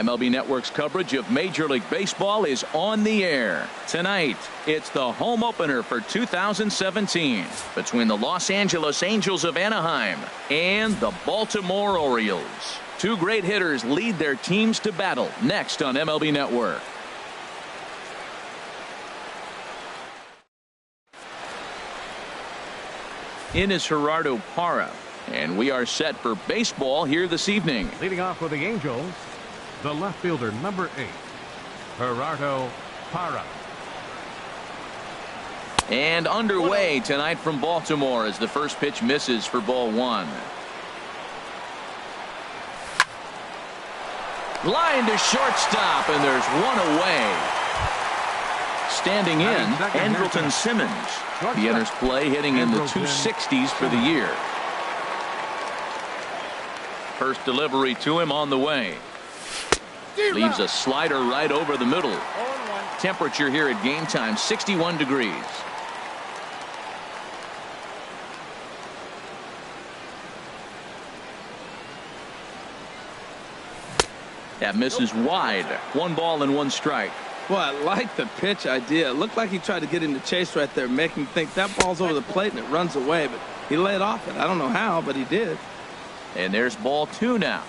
MLB Network's coverage of Major League Baseball is on the air. Tonight, it's the home opener for 2017 between the Los Angeles Angels of Anaheim and the Baltimore Orioles. Two great hitters lead their teams to battle next on MLB Network. In is Gerardo Parra, and we are set for baseball here this evening. Leading off with the Angels, the left fielder, number 8, Gerardo Parra. And underway tonight from Baltimore as the first pitch misses for ball 1. Line to shortstop, and there's one away. Standing in, Andrelton Simmons. He enters play hitting in the 260s for the year. First delivery to him on the way. Leaves a slider right over the middle. Temperature here at game time, 61 degrees. That misses wide. 1 ball and 1 strike. Well, I like the pitch idea. It looked like he tried to get him to chase right there, make him think that ball's over the plate and it runs away, but he laid off it. I don't know how, but he did. And there's ball 2 now.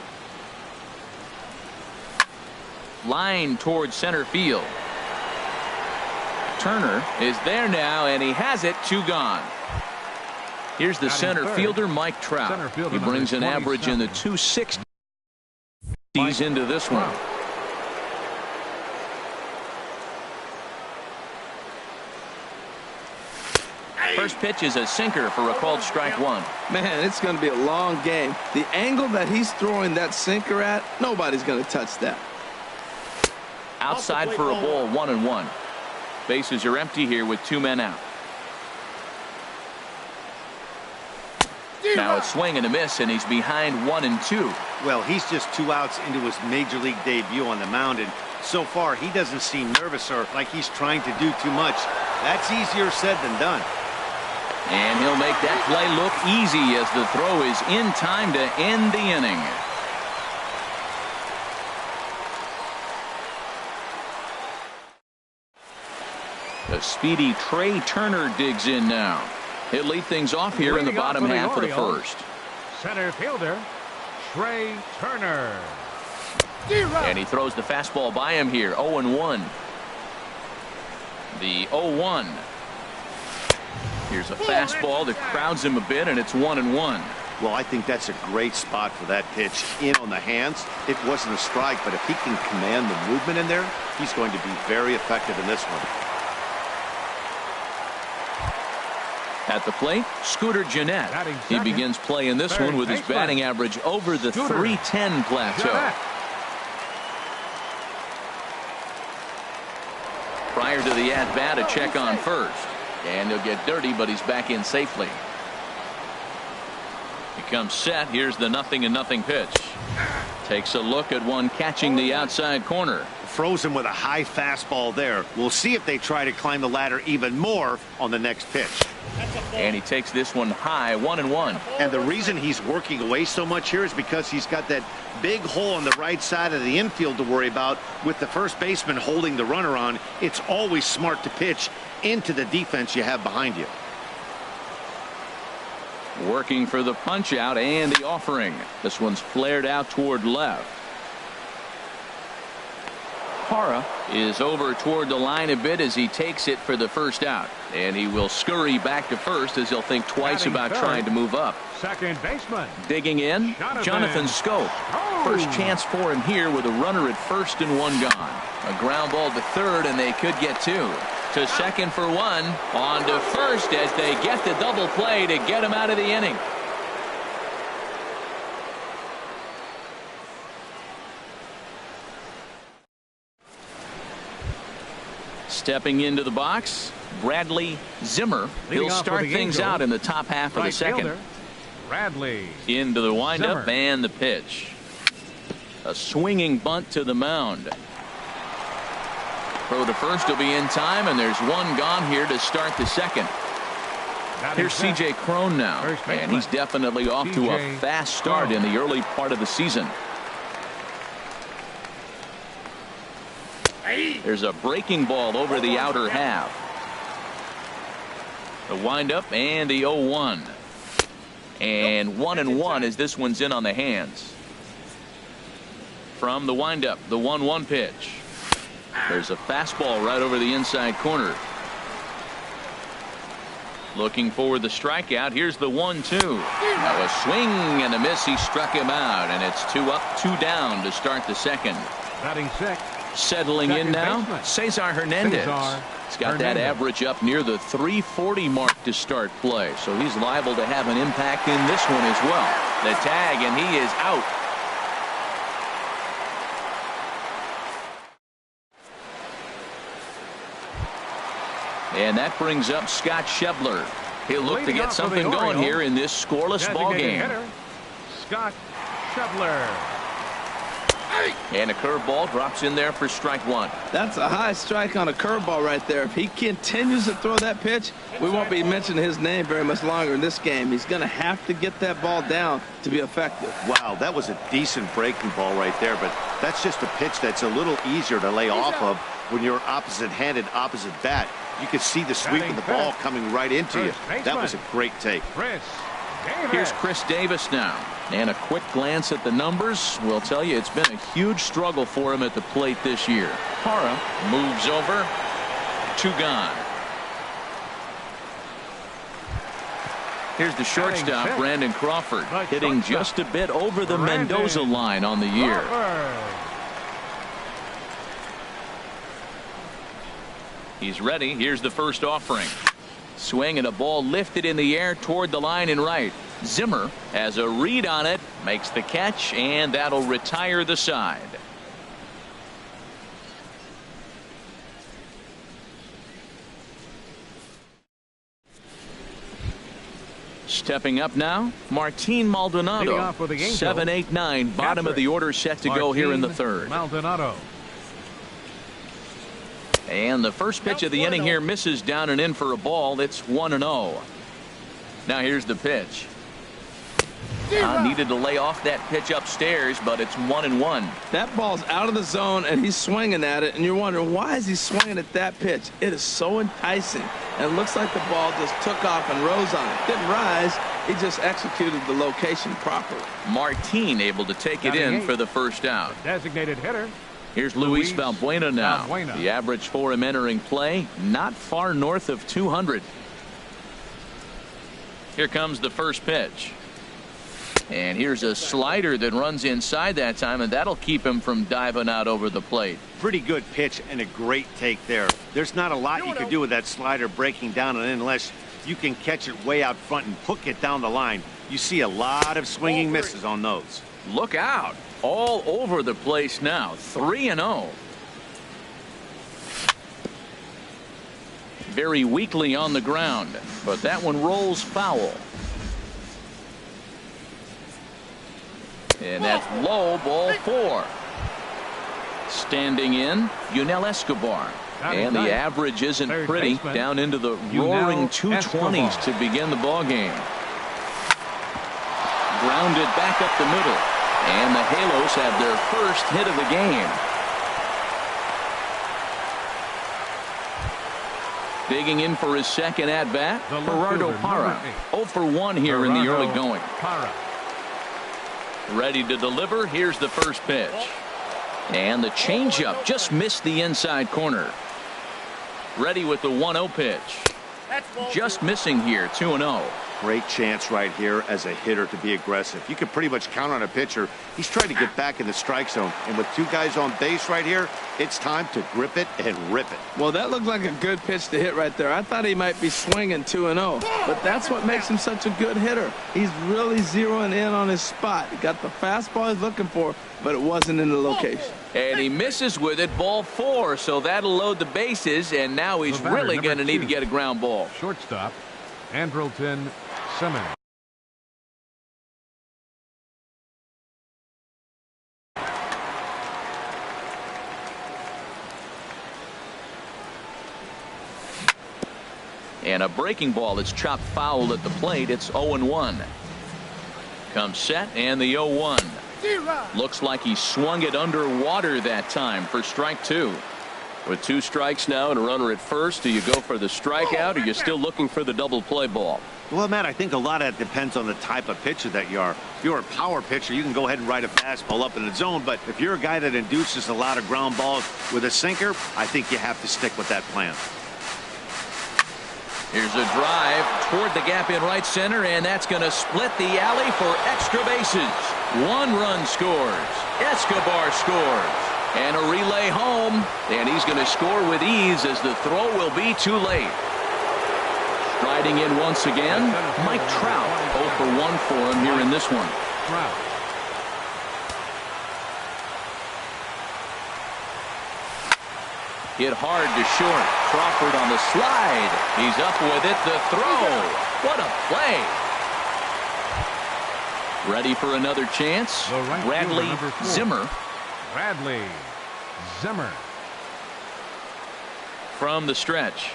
Line towards center field. Turner is there now, and he has it. 2 gone. Here's the center fielder, Mike Trout. He brings an average in the 260s into this one. First pitch is a sinker for a called strike 1. Man, it's going to be a long game. The angle that he's throwing that sinker at, nobody's going to touch that. Outside for a ball, 1-1. Bases are empty here with 2 men out. Now a swing and a miss, and he's behind 1-2. Well, he's just 2 outs into his major league debut on the mound, and so far he doesn't seem nervous or like he's trying to do too much. That's easier said than done. And he'll make that play look easy as the throw is in time to end the inning. The speedy Trey Turner digs in now. He'll lead things off here in the bottom half of the first. Center fielder, Trey Turner. And he throws the fastball by him here. 0-1. The 0-1. Here's a fastball that crowds him a bit, and it's 1-1. Well, I think that's a great spot for that pitch. In on the hands. It wasn't a strike, but if he can command the movement in there, he's going to be very effective in this one. At the plate, Scooter Gennett. He begins play in this one with his batting average over the 310 plateau. Prior to the at-bat, a check on first. And he'll get dirty, but he's back in safely. He comes set. Here's the 0-0 pitch. Takes a look at one catching the outside corner. Froze him with a high fastball there. We'll see if they try to climb the ladder even more on the next pitch. And he takes this one high, 1-1. And the reason he's working away so much here is because he's got that big hole on the right side of the infield to worry about. With the first baseman holding the runner on, it's always smart to pitch into the defense you have behind you. Working for the punch out and the offering. This one's flared out toward left. Parra is over toward the line a bit as he takes it for the first out. And he will scurry back to first as he'll think twice about trying to move up. Second baseman. Digging in, Jonathan Scope. First chance for him here with a runner at first and 1 gone. A ground ball to third, and they could get 2. To second for 1. On to first as they get the double play to get him out of the inning. Stepping into the box, Bradley Zimmer. He'll start things out in the top half of the second. Bradley. Into the windup and the pitch. A swinging bunt to the mound. Throw to first will be in time, and there's 1 gone here to start the second. Here's C.J. Cron now, and he's definitely off to a fast start in the early part of the season. There's a breaking ball over the outer half. The windup and the 0-1. And 1-1 as this one's in on the hands. From the windup, the 1-1 pitch. There's a fastball right over the inside corner. Looking for the strikeout. Here's the 1-2. Now a swing and a miss. He struck him out, and it's 2 up, 2 down to start the second. Batting sixth. Settling in now, Cesar Hernandez. He's got that average up near the 340 mark to start play, so he's liable to have an impact in this one as well. The tag, and he is out. And that brings up Scott Schebler. He'll look to get something going here in this scoreless ball game. Scott Schebler. And a curveball drops in there for strike 1. That's a high strike on a curveball right there. If he continues to throw that pitch, we won't be mentioning his name very much longer in this game. He's going to have to get that ball down to be effective. Wow, that was a decent breaking ball right there, but that's just a pitch that's a little easier to lay off of when you're opposite-handed, opposite bat. You could see the sweep of the ball coming right into you. That was a great take. Here's Chris Davis now. And a quick glance at the numbers will tell you it's been a huge struggle for him at the plate this year. Parra moves over. 2 gone. Here's the shortstop, Brandon Crawford, hitting just a bit over the Mendoza line on the year. He's ready. Here's the first offering. Swing and a ball lifted in the air toward the line and right. Zimmer has a read on it, makes the catch, and that'll retire the side. Stepping up now, Martin Maldonado. 7-8-9, bottom of the order set to go here in the third. Maldonado. And the first pitch of the inning here misses down and in for a ball. It's 1-0. Now here's the pitch. Needed to lay off that pitch upstairs, but it's 1-1. That ball's out of the zone, and he's swinging at it, and you're wondering, why is he swinging at that pitch? It is so enticing, and it looks like the ball just took off and rose on it. Didn't rise. He just executed the location properly. Martin able to take it in for the first out. Designated hitter. Here's Luis Valbuena now. The average for him entering play, not far north of 200. Here comes the first pitch. And here's a slider that runs inside that time, and that'll keep him from diving out over the plate. Pretty good pitch and a great take there. There's not a lot you can do with that slider breaking down and in unless you can catch it way out front and hook it down the line. You see a lot of swinging misses on those. Look out. All over the place now. 3-0. Very weakly on the ground, but that one rolls foul. And that's low, ball 4. Standing in, Yunel Escobar. And the average isn't pretty, down into the roaring 220s to begin the ball game. Grounded back up the middle. And the Halos have their first hit of the game. Digging in for his second at-bat, Gerardo Parra. 0 for 1 here in the early going. Ready to deliver. Here's the first pitch. And the changeup just missed the inside corner. Ready with the 1-0 pitch. Just missing here, 2-0. Great chance right here as a hitter to be aggressive. You can pretty much count on a pitcher. He's trying to get back in the strike zone. And with 2 guys on base right here, it's time to grip it and rip it. Well, that looked like a good pitch to hit right there. I thought he might be swinging 2-0. But that's what makes him such a good hitter. He's really zeroing in on his spot. He got the fastball he's looking for, but it wasn't in the location. And he misses with it, ball 4. So that'll load the bases, and now he's really going to need to get a ground ball. Shortstop, Andrelton Simmons. And a breaking ball is chopped foul at the plate. It's 0-1. Comes set, and the 0-1. Looks like he swung it underwater that time for strike 2. With 2 strikes now and a runner at first, do you go for the strikeout, or are you still looking for the double play ball? Well, Matt, I think a lot of that depends on the type of pitcher that you are. If you're a power pitcher, you can go ahead and ride a fastball up in the zone. But if you're a guy that induces a lot of ground balls with a sinker, I think you have to stick with that plan. Here's a drive toward the gap in right center, and that's going to split the alley for extra bases. 1 run scores. Escobar scores. And a relay home, and he's going to score with ease as the throw will be too late. Striding in once again, Mike Trout. 0 for 1 for him here in this one. Trout. Hit hard to short. Crawford on the slide. He's up with it. The throw. What a play. Ready for another chance. Right Bradley fielder, Zimmer. Bradley Zimmer. From the stretch.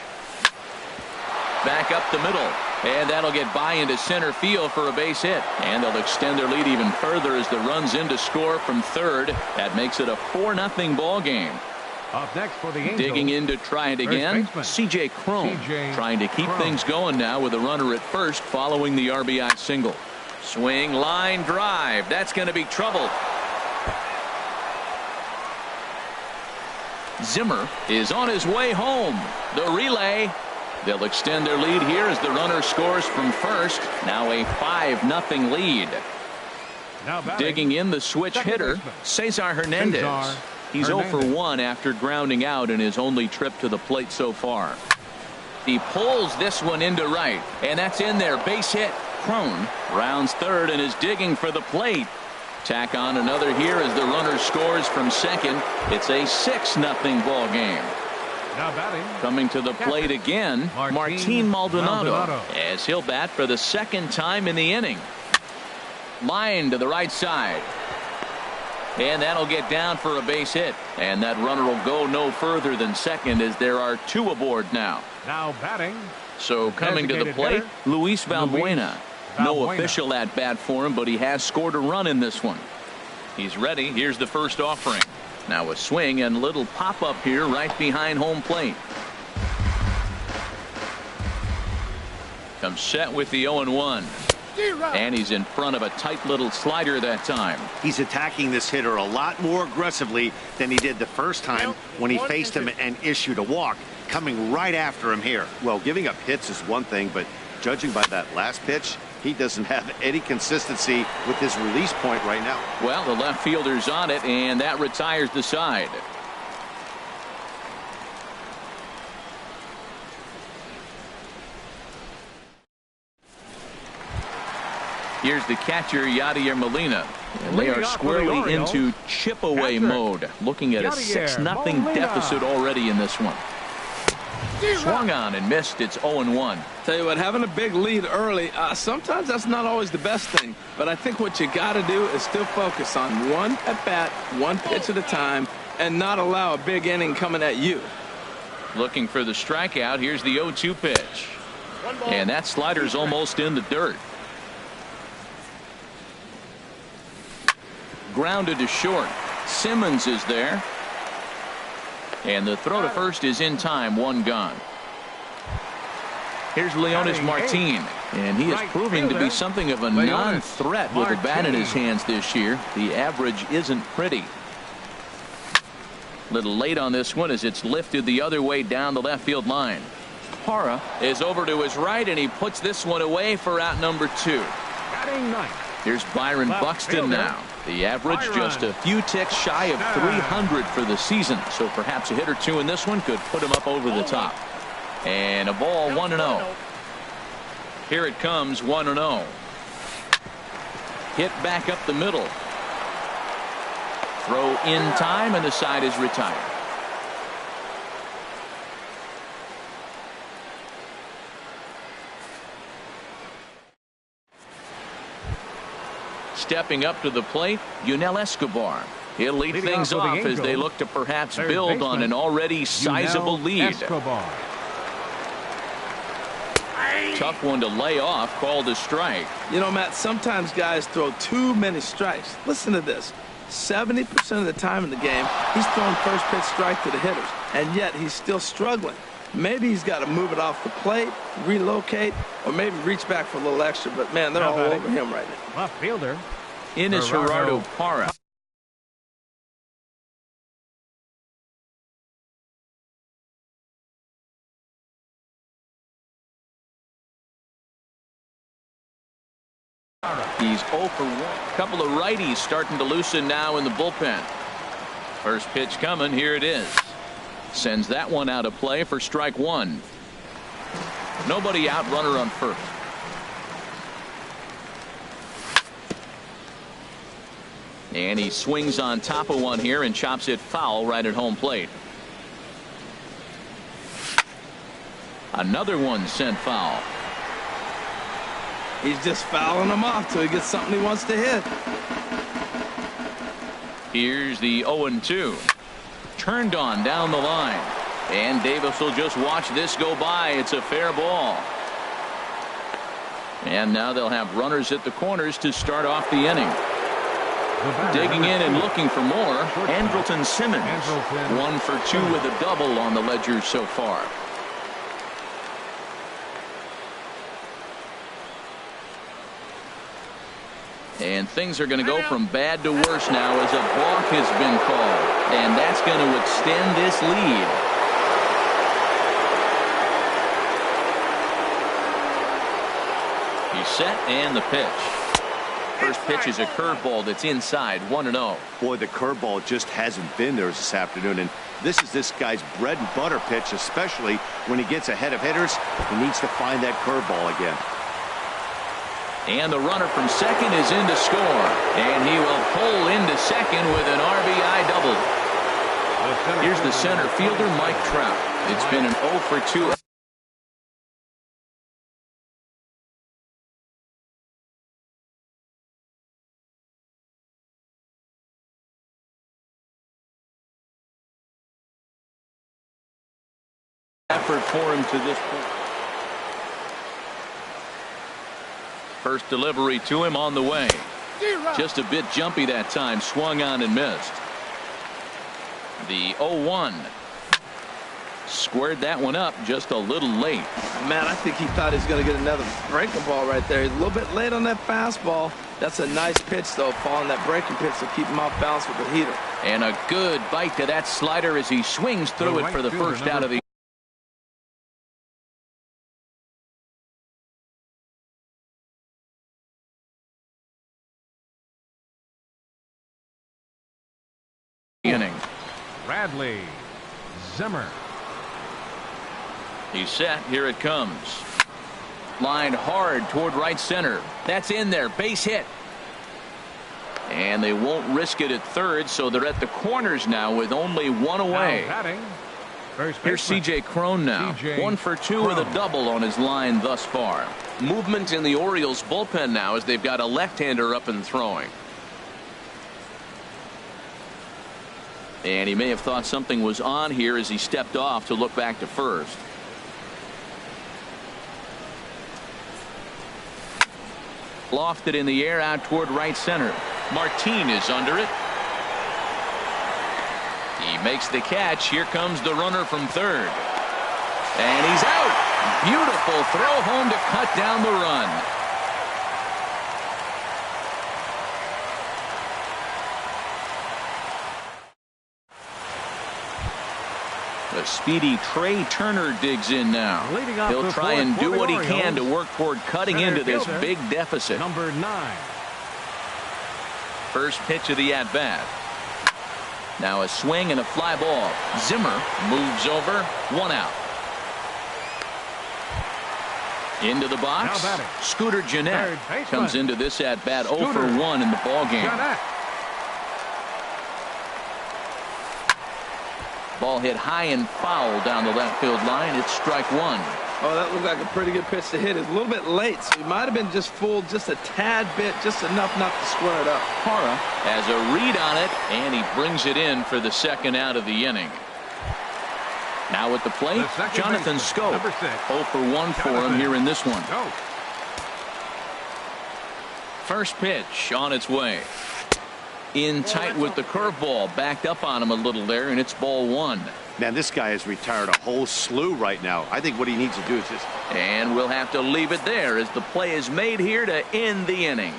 Back up the middle. And that'll get by into center field for a base hit. And they'll extend their lead even further as the run's in to score from third. That makes it a 4-0 ball game. Up next for the Angels. Digging in to try it again. C.J. Cron trying to keep things going now with a runner at first following the RBI single. Swing, line drive. That's going to be trouble. Zimmer is on his way home. The relay. They'll extend their lead here as the runner scores from first. Now a 5-0 lead. Now batting, digging in the switch hitter, Cesar Hernandez. He's 0 for 1 after grounding out in his only trip to the plate so far. He pulls this one into right, and that's in there. Base hit. Cron rounds third and is digging for the plate. Tack on another here as the runner scores from second. It's a 6-0 ball game. Now batting, coming to the plate again, Martin Maldonado, as he'll bat for the second time in the inning. Line to the right side. And that'll get down for a base hit. And that runner will go no further than second as there are 2 aboard now. Now batting. So coming to the plate, Luis Valbuena. No official at bat for him, but he has scored a run in this one. He's ready. Here's the first offering. Now a swing and a little pop up here right behind home plate. Comes set with the 0-1. And he's in front of a tight little slider that time. He's attacking this hitter a lot more aggressively than he did the first time when he faced him and issued a walk. Coming right after him here. Well, giving up hits is one thing, but judging by that last pitch, he doesn't have any consistency with his release point right now. Well, the left fielder's on it, and that retires the side. Here's the catcher, Yadier Molina. And they are squarely into chip away mode. Looking at a 6-0 deficit already in this one. Swung on and missed. It's 0-1. Tell you what, having a big lead early, sometimes that's not always the best thing. But I think what you got to do is still focus on one at bat, one pitch at a time, and not allow a big inning coming at you. Looking for the strikeout. Here's the 0-2 pitch. And that slider's almost in the dirt. Grounded to short. Simmons is there. And the throw to first is in time. 1 gone. Here's Leonis Martin. And he is proving to be something of a non-threat with a bat in his hands this year. The average isn't pretty. Little late on this one as it's lifted the other way down the left field line. Hara is over to his right, and he puts this one away for out number 2. Here's Byron Buxton now. The average just a few ticks shy of 300 for the season. So perhaps a hit or 2 in this one could put him up over the top. And a ball 1-0. Here it comes 1-0. Hit back up the middle. Throw in time, and the side is retired. Stepping up to the plate, Yunel Escobar. He'll lead things off as they look to perhaps build on an already sizable lead. Tough one to lay off, called a strike. You know, Matt, sometimes guys throw too many strikes. Listen to this. 70% of the time in the game, he's throwing first pitch strike to the hitters, and yet he's still struggling. Maybe he's got to move it off the plate, relocate, or maybe reach back for a little extra. But, man, they're all over him right now. Left fielder. In is Gerardo Parra. He's 0 for 1. A couple of righties starting to loosen now in the bullpen. First pitch coming. Here it is. Sends that one out of play for strike one. Nobody out, runner on first. And he swings on top of one here and chops it foul right at home plate. Another one sent foul. He's just fouling them off till he gets something he wants to hit. Here's the 0-2. Turned on down the line. And Davis will just watch this go by. It's a fair ball. And now they'll have runners at the corners to start off the inning. Digging in and looking for more, Andrelton Simmons. 1 for 2 with a double on the ledger so far. And things are going to go from bad to worse now as a balk has been called. And that's going to extend this lead. He's set and the pitch. First pitch is a curveball that's inside, 1-0. Boy, the curveball just hasn't been there this afternoon, and this is this guy's bread and butter pitch, especially when he gets ahead of hitters. He needs to find that curveball again. And the runner from second is in to score. And he will pull into second with an RBI double. Here's the center fielder, Mike Trout. It's been an 0 for 2. Effort for him to this point. First delivery to him on the way. Just a bit jumpy that time. Swung on and missed. The 0-1. Squared that one up just a little late. Man, I think he thought he was going to get another breaking ball right there. He's a little bit late on that fastball. That's a nice pitch, though, following that breaking pitch to keep him off balance with the heater. And a good bite to that slider as he swings through it for the first out of the inning. Bradley Zimmer. He's set. Here it comes. Lined hard toward right center. That's in there. Base hit. And they won't risk it at third, so they're at the corners now with only one away. Here's C.J. Cron now. 1 for 2 with a double on his line thus far. Movement in the Orioles bullpen now as they've got a left-hander up and throwing. And he may have thought something was on here as he stepped off to look back to first. Lofted in the air out toward right center. Martin is under it. He makes the catch. Here comes the runner from third. And he's out. Beautiful throw home to cut down the run. A speedy Trey Turner digs in now. He'll try and do what he can to work toward cutting into this big deficit. Number 9. First pitch of the at-bat. Now a swing and a fly ball. Zimmer moves over. 1 out. Into the box. Scooter Gennett comes into this at-bat 0 for 1 in the ballgame. Ball hit high and foul down the left field line. It's strike 1. Oh, that looked like a pretty good pitch to hit. It's a little bit late, so he might have been just fooled just a tad bit, just enough not to square it up. Parra has a read on it, and he brings it in for the second out of the inning. Now at the plate, Jonathan Scope. 0 for 1 for him here in this one. First pitch on its way. In tight with the curveball, backed up on him a little there, and it's ball one. Man, this guy has retired a whole slew right now. I think what he needs to do is just... And we'll have to leave it there as the play is made here to end the inning.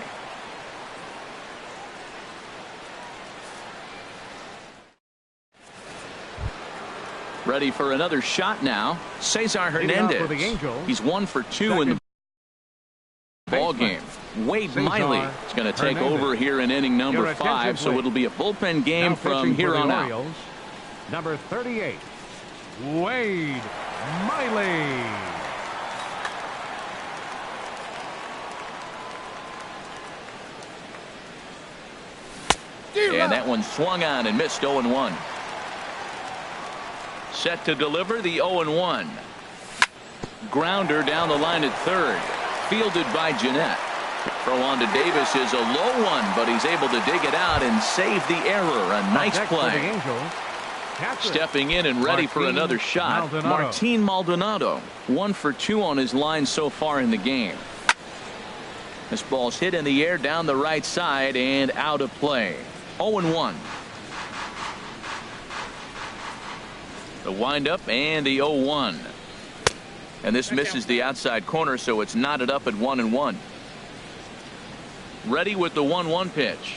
Ready for another shot now. Cesar Hernandez. He's 1 for 2 in the ball game. Wade Miley is going to take over here in inning number 5, so it'll be a bullpen game from here on out. Number 38, Wade Miley. And that one swung on and missed. 0-1. Set to deliver the 0-1. Grounder down the line at third. Fielded by Jeanette. Throw on to Davis is a low one, but he's able to dig it out and save the error. A nice play. Stepping in and ready for another shot, Martin Maldonado. 1 for 2 on his line so far in the game. This ball's hit in the air down the right side and out of play. 0-1. The windup and the 0-1. And this misses the outside corner, so it's knotted up at 1-1. Ready with the 1-1 pitch.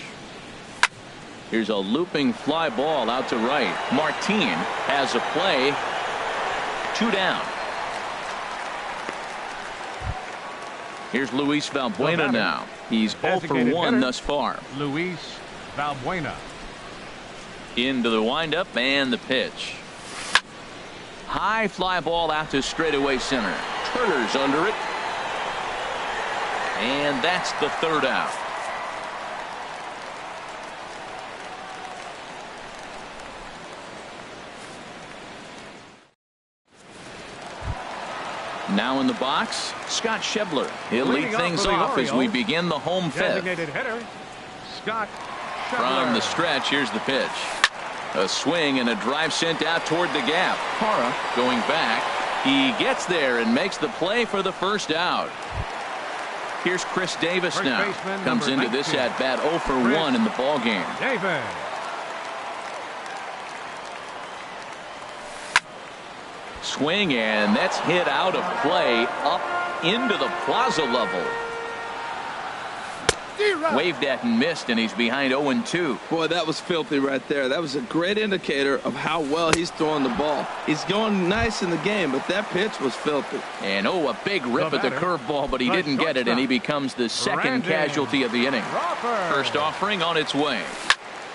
Here's a looping fly ball out to right. Martin has a play. 2 down. Here's Luis Valbuena now. He's 0 for 1 thus far. Luis Valbuena. Into the windup and the pitch. High fly ball out to straightaway center. Turner's under it. And that's the 3rd out. Now in the box, Scott Schebler. He'll lead things off as we begin the home 5th. Designated hitter, Scott Schebler. From the stretch, here's the pitch. A swing and a drive sent out toward the gap. Parra going back. He gets there and makes the play for the 1st out. Here's Chris Davis First now. baseman, Comes into 19. this at bat 0 for 1 in the ball game. Davis. Swing, and that's hit out of play up into the plaza level. Waved at and missed, and he's behind 0-2. Boy, that was filthy right there. That was a great indicator of how well he's throwing the ball. He's going nice in the game, but that pitch was filthy. And a big rip at the curveball, but he didn't get it, and he becomes the second casualty of the inning. First offering on its way.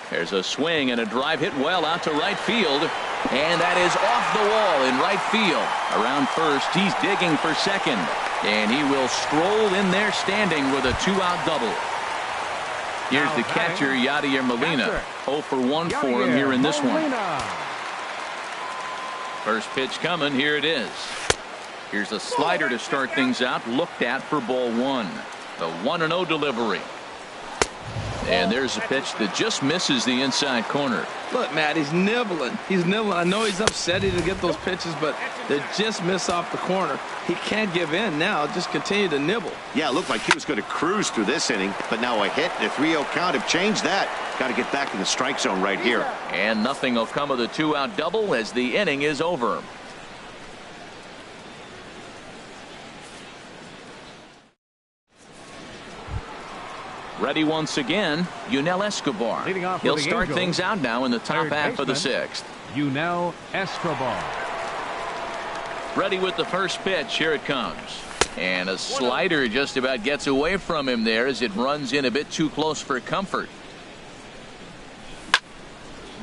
There's a swing and a drive hit well out to right field, and that is off the wall in right field. Around first, he's digging for second, and he will stroll in there standing with a 2-out double. Here's the catcher, Yadier Molina. 0 for 1 for him here in this one. First pitch coming. Here it is. Here's a slider to start things out. Looked at for ball 1. The 1-0 delivery. And there's a pitch that just misses the inside corner. Look, Matt, he's nibbling. He's nibbling. I know he's upset he didn't get those pitches, but they just miss off the corner. He can't give in now. Just continue to nibble. Yeah, it looked like he was going to cruise through this inning, but now a hit and a 3-0 count have changed that. Got to get back in the strike zone right here. And nothing will come of the 2-out double as the inning is over. Ready once again, Yunel Escobar. He'll start things out now in the top half of the 6th. Yunel Escobar. Ready with the first pitch. Here it comes. And a slider just about gets away from him there as it runs in a bit too close for comfort.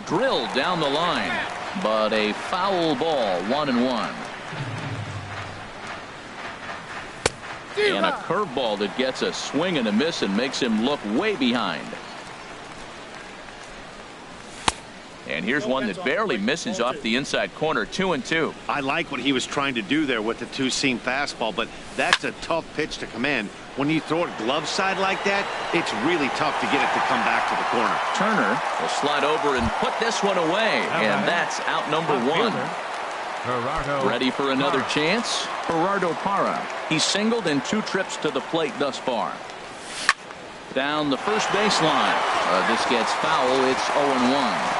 Drilled down the line, but a foul ball. 1-1. And a curveball that gets a swing and a miss and makes him look way behind. And here's one that barely misses off the inside corner. 2-2. I like what he was trying to do there with the 2-seam fastball, but that's a tough pitch to command. When you throw it glove side like that, it's really tough to get it to come back to the corner. Turner will slide over and put this one away, and that's out number 1. Ready for another chance? Gerardo Parra. He's singled in 2 trips to the plate thus far. Down the first baseline. This gets foul. It's 0-1.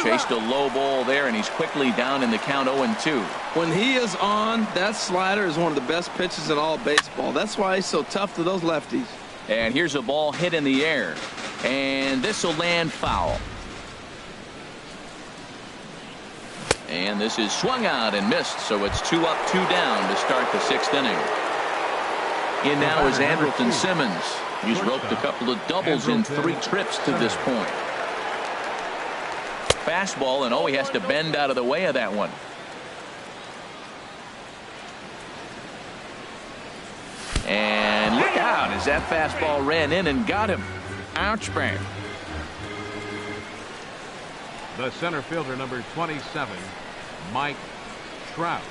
Chased a low ball there, and he's quickly down in the count 0-2. When he is on, that slider is one of the best pitches in all baseball. That's why he's so tough to those lefties. And here's a ball hit in the air. And this will land foul. And this is swung out and missed, so it's 2 up, 2 down to start the 6th inning. In now is Andrelton Simmons. He's roped a couple of doubles in 3 trips to this point. Fastball, and he has to bend out of the way of that one. And look out as that fastball ran in and got him. Ouch, bang. The center fielder, number 27, Mike Trout.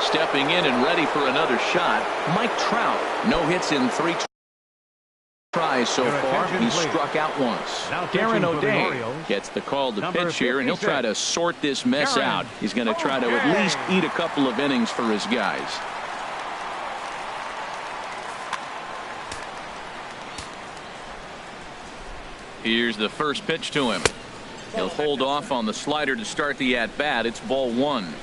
Stepping in and ready for another shot, Mike Trout. No hits in 3 tries so far. He's struck out once. Darren O'Day gets the call to pitch here, and he'll try to sort this mess out. He's going to try to at least eat a couple of innings for his guys. Here's the first pitch to him. He'll hold off on the slider to start the at-bat. It's ball 1.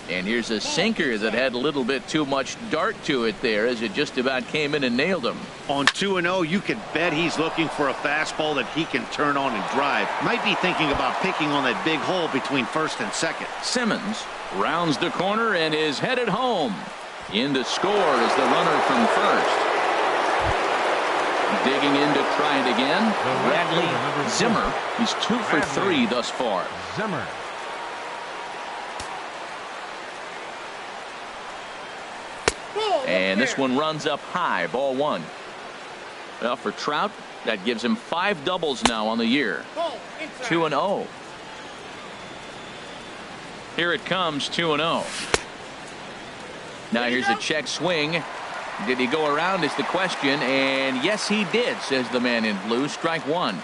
And here's a sinker that had a little bit too much dart to it there as it just about came in and nailed him. On 2-0, you can bet he's looking for a fastball that he can turn on and drive. Might be thinking about picking on that big hole between first and second. Simmons rounds the corner and is headed home. In to score is the runner from first. Digging in to try it again. Bradley Zimmer. He's 2 for 3 thus far. Zimmer. And this one runs up high, ball 1. Well, for Trout, that gives him 5 doubles now on the year. 2-0. Here it comes, 2-0. Now here's a check swing. Did he go around is the question, and yes he did, says the man in blue. Strike 1.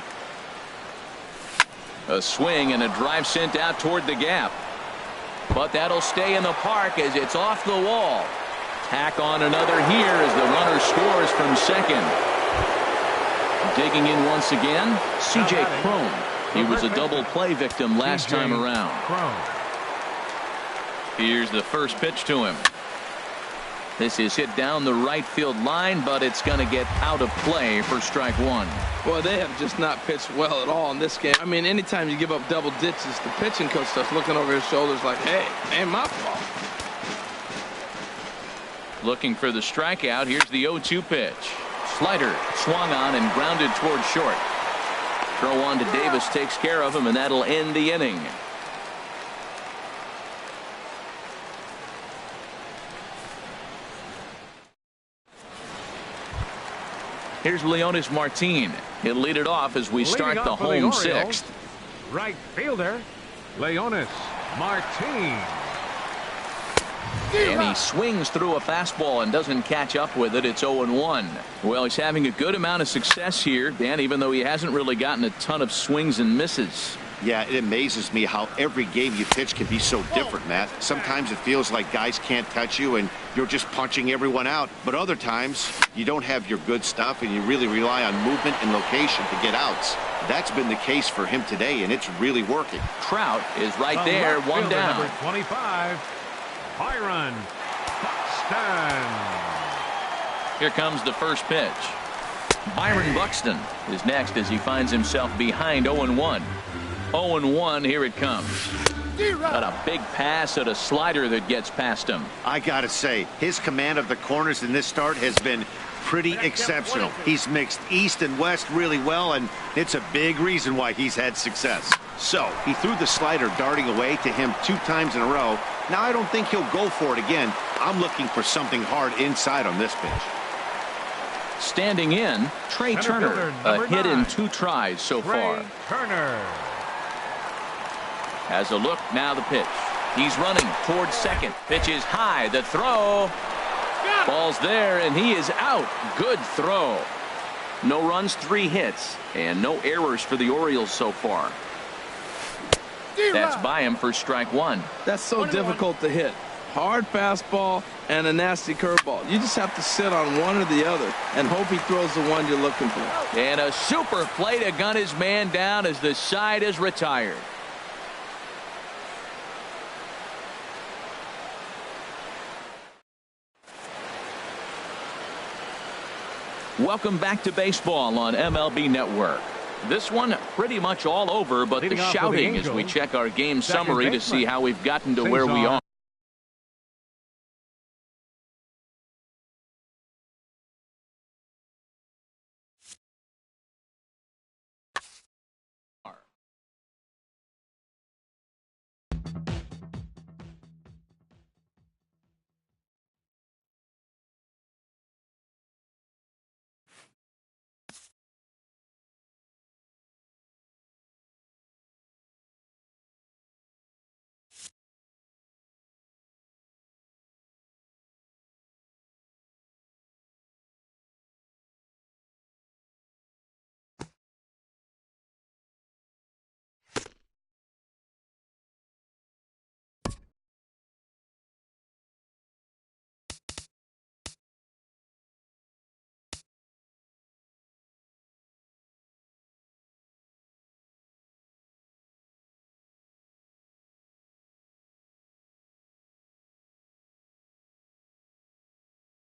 A swing and a drive sent out toward the gap. But that'll stay in the park as it's off the wall. Tack on another here as the runner scores from second. Digging in once again, C.J. Cron. He was a double play victim last time around. Here's the first pitch to him. This is hit down the right field line, but it's going to get out of play for strike 1. Well, they have just not pitched well at all in this game. I mean, anytime you give up double ditches, the pitching coach starts looking over his shoulders like, hey, ain't my fault. Looking for the strikeout. Here's the 0-2 pitch. Slider swung on and grounded toward short. Throw on to Davis takes care of him, and that'll end the inning. Here's Leonis Martin. He'll lead it off as we start the home 6th. Right fielder, Leonis Martin. And he swings through a fastball and doesn't catch up with it. It's 0-1. Well, he's having a good amount of success here, Dan, even though he hasn't really gotten a ton of swings and misses. Yeah, it amazes me how every game you pitch can be so different, Matt. Sometimes it feels like guys can't touch you and you're just punching everyone out. But other times you don't have your good stuff and you really rely on movement and location to get outs. That's been the case for him today, and it's really working. Trout is right there, 1 down. Number 25, Byron Buxton. Here comes the first pitch. Byron Buxton is next as he finds himself behind 0-1. 0-1, here it comes. Got a big pass at a slider that gets past him. I gotta say, his command of the corners in this start has been pretty exceptional. He's mixed east and west really well, and it's a big reason why he's had success. So he threw the slider darting away to him 2 times in a row. Now I don't think he'll go for it again. I'm looking for something hard inside on this pitch. Standing in, Trey Turner, a hit in 2 tries so far. Turner Has a look, now the pitch. He's running towards second. Pitch is high. The throw. Ball's there, and he is out. Good throw. No runs, 3 hits, and no errors for the Orioles so far. That's by him for strike 1. That's so difficult to hit. Hard fastball and a nasty curveball. You just have to sit on one or the other and hope he throws the one you're looking for. And a super play to gun his man down as the side is retired. Welcome back to baseball on MLB Network. This one pretty much all over, but the shouting as we check our game summary to see how we've gotten to where we are.